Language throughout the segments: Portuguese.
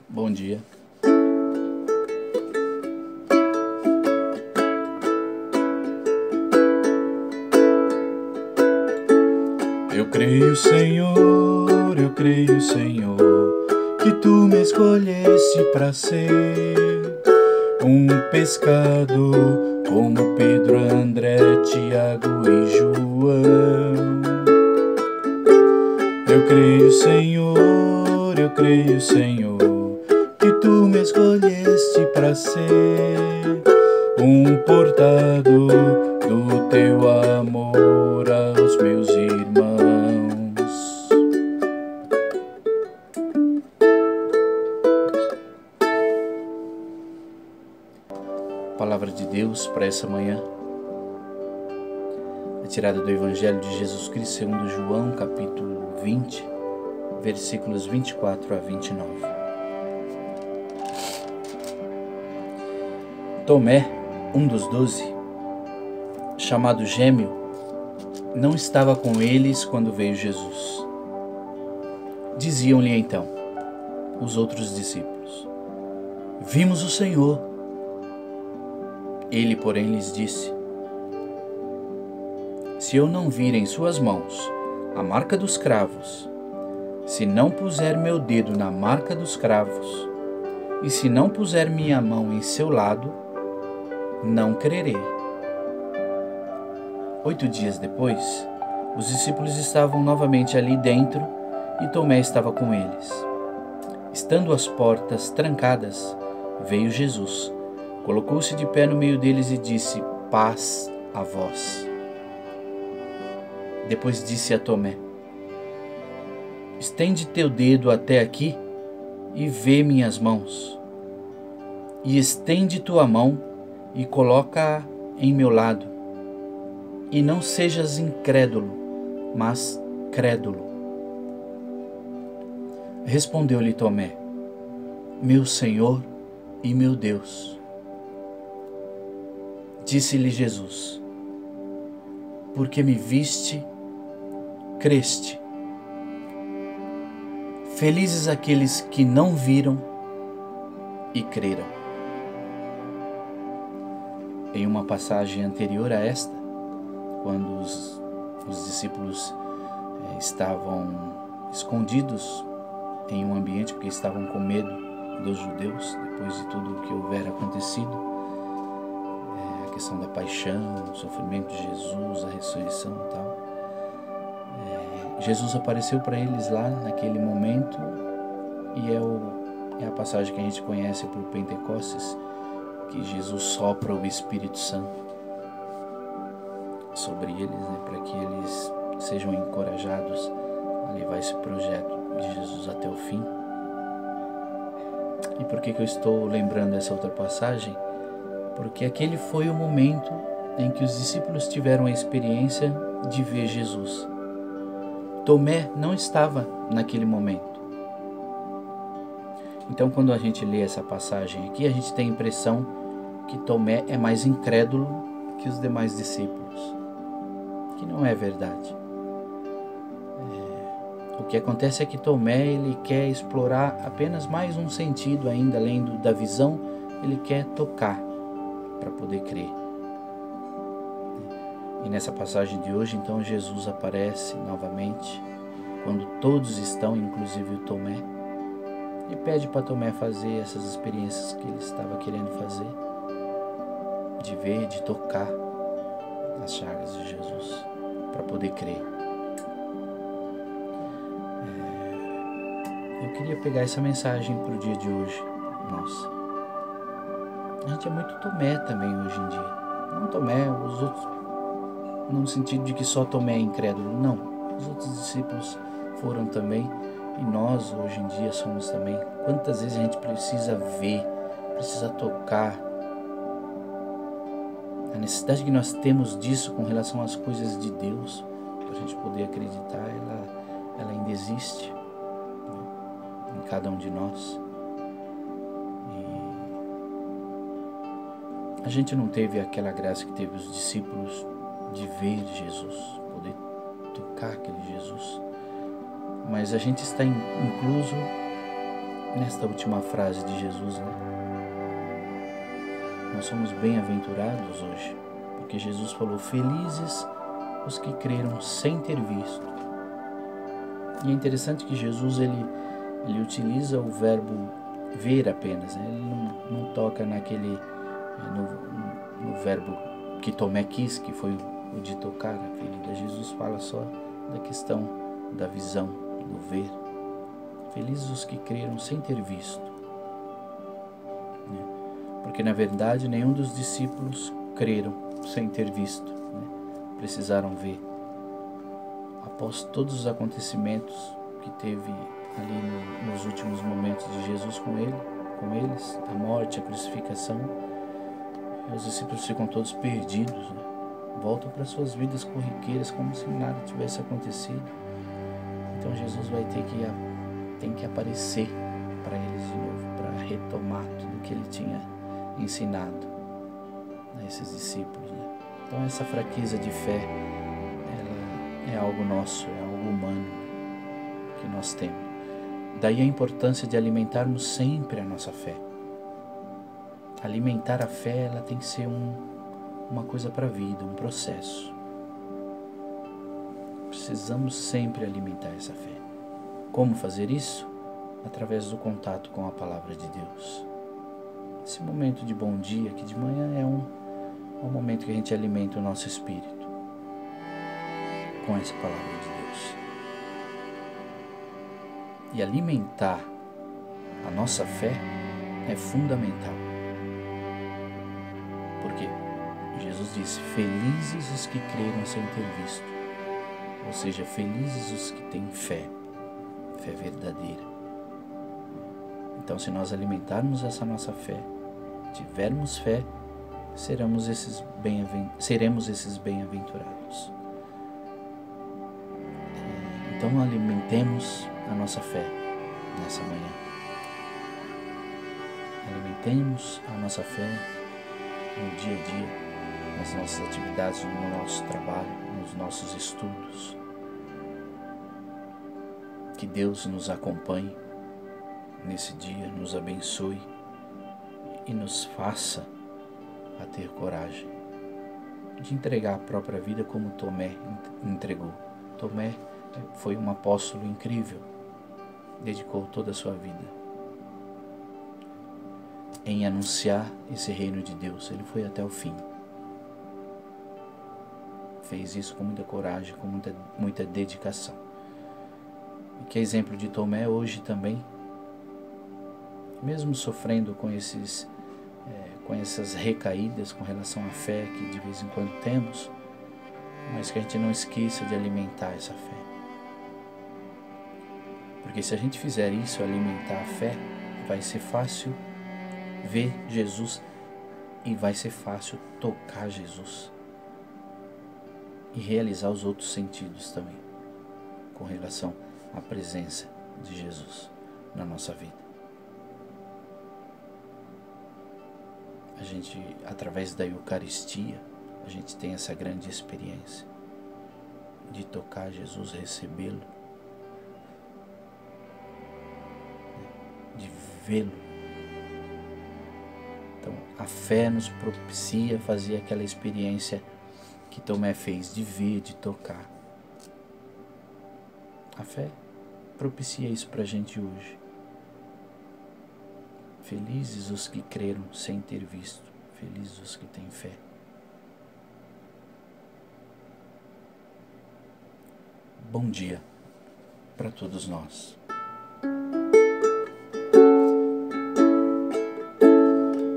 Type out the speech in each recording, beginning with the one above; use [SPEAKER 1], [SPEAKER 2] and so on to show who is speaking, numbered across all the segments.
[SPEAKER 1] Bom dia. Eu creio, Senhor, que Tu me escolheste para ser um pescador como Pedro, André, Tiago e João. Eu creio, Senhor, que Tu me escolheste para ser um portador do Teu amor aos meus irmãos. Palavra de Deus para essa manhã é tirada do Evangelho de Jesus Cristo segundo João, capítulo 20, versículos 24 a 29. Tomé, um dos 12, chamado Gêmeo, não estava com eles quando veio Jesus. Diziam-lhe então os outros discípulos: Vimos o Senhor. Ele, porém, lhes disse: Se eu não vir em suas mãos a marca dos cravos, se não puser meu dedo na marca dos cravos, e se não puser minha mão em seu lado, não crerei. 8 dias depois, os discípulos estavam novamente ali dentro e Tomé estava com eles. Estando as portas trancadas, veio Jesus, colocou-se de pé no meio deles e disse: Paz a vós. Depois disse a Tomé: Estende teu dedo até aqui e vê minhas mãos. E estende tua mão e coloca-a em meu lado. E não sejas incrédulo, mas crédulo. Respondeu-lhe Tomé: Meu Senhor e meu Deus. Disse-lhe Jesus: Porque me viste, creste. Felizes aqueles que não viram e creram. Em uma passagem anterior a esta, quando os discípulos estavam escondidos em um ambiente porque estavam com medo dos judeus, depois de tudo o que houver acontecido, a questão da paixão, o sofrimento de Jesus, a ressurreição e tal, Jesus apareceu para eles lá naquele momento e é a passagem que a gente conhece por Pentecostes, que Jesus sopra o Espírito Santo sobre eles, para que eles sejam encorajados a levar esse projeto de Jesus até o fim. E por que eu estou lembrando essa outra passagem? Porque aquele foi o momento em que os discípulos tiveram a experiência de ver Jesus. Tomé não estava naquele momento. Então, quando a gente lê essa passagem aqui, a gente tem a impressão que Tomé é mais incrédulo que os demais discípulos, que não é verdade. O que acontece é que Tomé, ele quer explorar apenas mais um sentido ainda, além da visão, ele quer tocar para poder crer. E nessa passagem de hoje, então, Jesus aparece novamente, quando todos estão, inclusive o Tomé, e pede para Tomé fazer essas experiências que ele estava querendo fazer, de ver, de tocar nas chagas de Jesus, para poder crer. Eu queria pegar essa mensagem para o dia de hoje. Nossa, a gente é muito Tomé também hoje em dia. Não Tomé, os outros, no sentido de que só Tomé é incrédulo. Não, os outros discípulos foram também, e nós hoje em dia somos também. Quantas vezes a gente precisa ver, precisa tocar. A necessidade que nós temos disso com relação às coisas de Deus, para a gente poder acreditar, ela ainda existe em cada um de nós. A gente não teve aquela graça que teve os discípulos de ver Jesus, poder tocar aquele Jesus, mas a gente está incluso nesta última frase de Jesus, né? Nós somos bem-aventurados hoje, porque Jesus falou: felizes os que creram sem ter visto. E é interessante que Jesus ele utiliza o verbo ver apenas, né? Ele não toca naquele no verbo que Tomé quis, que foi o de tocar a ferida. Jesus fala só da questão da visão, do ver. Felizes os que creram sem ter visto, né? Porque na verdade nenhum dos discípulos creram sem ter visto, né? Precisaram ver. Após todos os acontecimentos que teve ali nos últimos momentos de Jesus com eles, a morte, a crucificação, os discípulos ficam todos perdidos, né? Voltam para suas vidas corriqueiras como se nada tivesse acontecido. Então Jesus vai tem que aparecer para eles de novo, para retomar tudo que ele tinha ensinado a esses discípulos, né? Então essa fraqueza de fé, ela é algo nosso, é algo humano que nós temos. Daí a importância de alimentarmos sempre a nossa fé. Alimentar a fé, ela tem que ser uma coisa para a vida, um processo. Precisamos sempre alimentar essa fé. Como fazer isso? Através do contato com a palavra de Deus. Esse momento de bom dia, que de manhã é um momento que a gente alimenta o nosso espírito com essa palavra de Deus. E alimentar a nossa fé é fundamental. Porque Jesus disse: felizes os que creram sem ter visto. Ou seja, felizes os que têm fé verdadeira. Então, se nós alimentarmos essa nossa fé, tivermos fé, seremos esses bem-aventurados. Então, alimentemos a nossa fé nessa manhã. Alimentemos a nossa fé no dia a dia, nas nossas atividades, no nosso trabalho, nos nossos estudos. Que Deus nos acompanhe nesse dia, nos abençoe e nos faça a ter coragem de entregar a própria vida como Tomé entregou. Tomé foi um apóstolo incrível, dedicou toda a sua vida em anunciar esse reino de Deus. Ele foi até o fim. Fez isso com muita coragem, com muita dedicação. E que exemplo de Tomé hoje também, mesmo sofrendo com essas recaídas com relação à fé que de vez em quando temos, mas que a gente não esqueça de alimentar essa fé. Porque se a gente fizer isso, alimentar a fé, vai ser fácil ver Jesus e vai ser fácil tocar Jesus e realizar os outros sentidos também com relação à presença de Jesus na nossa vida. A gente, através da Eucaristia, a gente tem essa grande experiência de tocar Jesus, recebê-lo, de vê-lo. Então, a fé nos propicia fazer aquela experiência que Tomé fez, de ver, de tocar. A fé propicia isso para a gente hoje. Felizes os que creram sem ter visto, felizes os que têm fé. Bom dia para todos nós.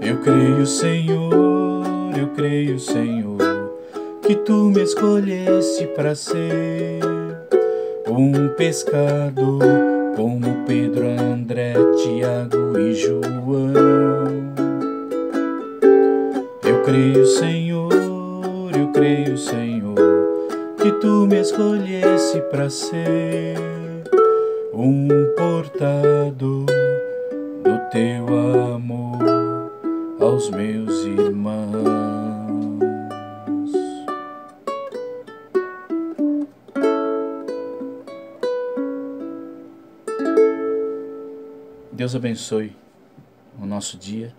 [SPEAKER 1] Eu creio, Senhor, que Tu me escolheste para ser um pescador como Pedro, André, Tiago e João. Eu creio, Senhor, que Tu me escolheste para ser um portador do Teu amor aos meus irmãos. Deus abençoe o nosso dia.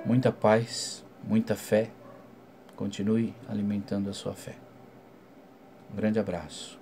[SPEAKER 1] Muita paz, muita fé. Continue alimentando a sua fé. Um grande abraço.